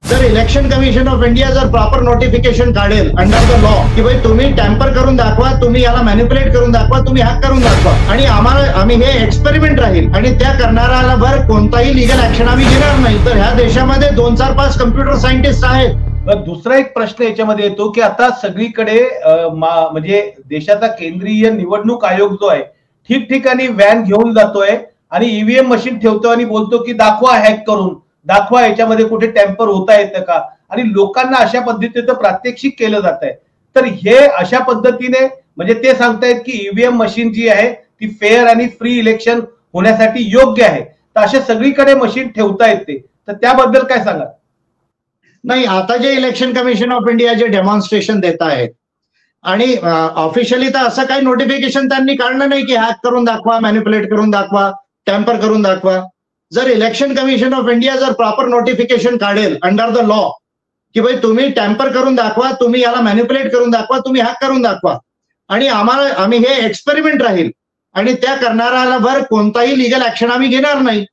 जर election commission of India जर proper notification काढेल अंडर द लॉ की भाई तुम्ही टॅम्पर करून दाखवा, तुम्ही याला मॅनिप्युलेट करून दाखवा, तुम्ही हॅक करून दाखवा, आणि आम्ही हे एक्सपेरिमेंट राहील आणि त्या करणाऱ्याला भर कोणताही लिगल ऍक्शन आम्ही घेणार नाही. तर ह्या देशामध्ये 2, 4, 5 कम्प्युटर सायंटिस्ट आहेत. दुसरा एक प्रश्न याच्यामध्ये येतो की आता सगळीकडे म्हणजे देशाचा केंद्रीय निवडणूक आयोग जो आहे ठिकठिकाणी व्हॅन घेऊन जातोय आणि ईव्हीएम मशीन ठेवतो आणि बोलतो की दाखवा हॅक करून, दाखवा याच्यामध्ये कुठे टॅम्पर होता येतं का, आणि लोकांना अशा पद्धतीचं प्रात्यक्षिक केलं जात आहे. तर हे अशा पद्धतीने म्हणजे ते सांगतायत की ईव्हीएम मशीन जी आहे ती फेअर आणि फ्री इलेक्शन होण्यासाठी योग्य आहे. तर अशा सगळीकडे मशीन ठेवता येते, तर त्याबद्दल काय सांगा? नाही, आता जे इलेक्शन कमिशन ऑफ इंडिया जे डेमॉन्स्ट्रेशन देत आहेत आणि ऑफिशियली तर असं काही नोटिफिकेशन त्यांनी काढलं नाही की हॅक करून दाखवा, मॅनिप्युलेट करून दाखवा, टॅम्पर करून दाखवा. जर इलेक्शन कमिशन ऑफ इंडिया जर प्रॉपर नोटिफिकेशन काढेल अंडर द लॉ की भाई तुम्ही टॅम्पर करून दाखवा, तुम्ही याला मॅनिप्युलेट करून दाखवा, तुम्ही हॅक करून दाखवा, आणि आम्ही हे एक्सपेरिमेंट राहील आणि त्या करणाऱ्याला भर कोणताही लिगल ऍक्शन आम्ही घेणार नाही.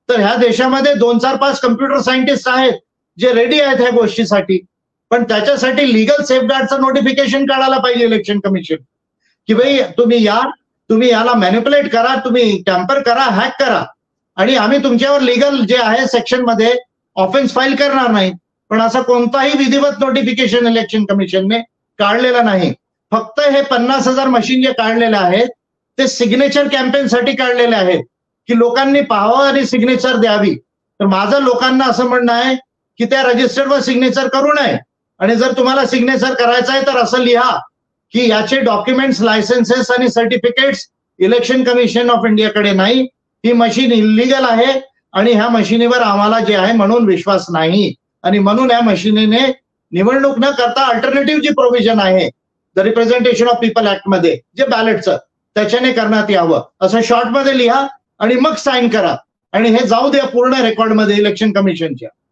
तर ह्या देशामध्ये 2, 4, 5 कम्प्युटर सायंटिस्ट आहेत जे रेडी आहेत ह्या गोष्टीसाठी. पण त्याच्यासाठी लिगल सेफगार्डचं नोटिफिकेशन काढायला पाहिजे इलेक्शन कमिशन की भाई तुम्ही याला मॅनिप्युलेट करा, तुम्ही टॅम्पर करा, हॅक करा, आणि आम्ही तुमच्यावर लिगल जे आहे सेक्शन मध्ये ऑफेन्स फाईल करणार नाही. पण असं कोणताही विधिवत नोटिफिकेशन इलेक्शन कमिशनने काढलेलं नाही. फक्त हे 50,000 मशीन जे काढलेले आहेत ते सिग्नेचर कॅम्पेनसाठी काढलेले आहेत की लोकांनी पाहावं आणि सिग्नेचर द्यावी. तर माझं लोकांना असं म्हणणं आहे की त्या रजिस्टरवर सिग्नेचर करू नये, आणि जर तुम्हाला सिग्नेचर करायचं आहे तर असं लिहा की याचे डॉक्युमेंट्स, लायसन्सेस आणि सर्टिफिकेट्स इलेक्शन कमिशन ऑफ इंडियाकडे नाही, ही मशीन इलिगल आहे आणि ह्या मशिनीवर आम्हाला जे आहे म्हणून विश्वास नाही, आणि म्हणून या मशिनीने निवडणूक न करता अल्टरनेटिव्ह जी प्रोव्हिजन आहे the representation of people act मध्ये जे बॅलेटचं त्याच्याने करण्यात यावं असं शॉर्ट मध्ये लिहा आणि मग साईन करा, आणि हे जाऊ द्या पूर्ण रेकॉर्डमध्ये इलेक्शन कमिशनच्या.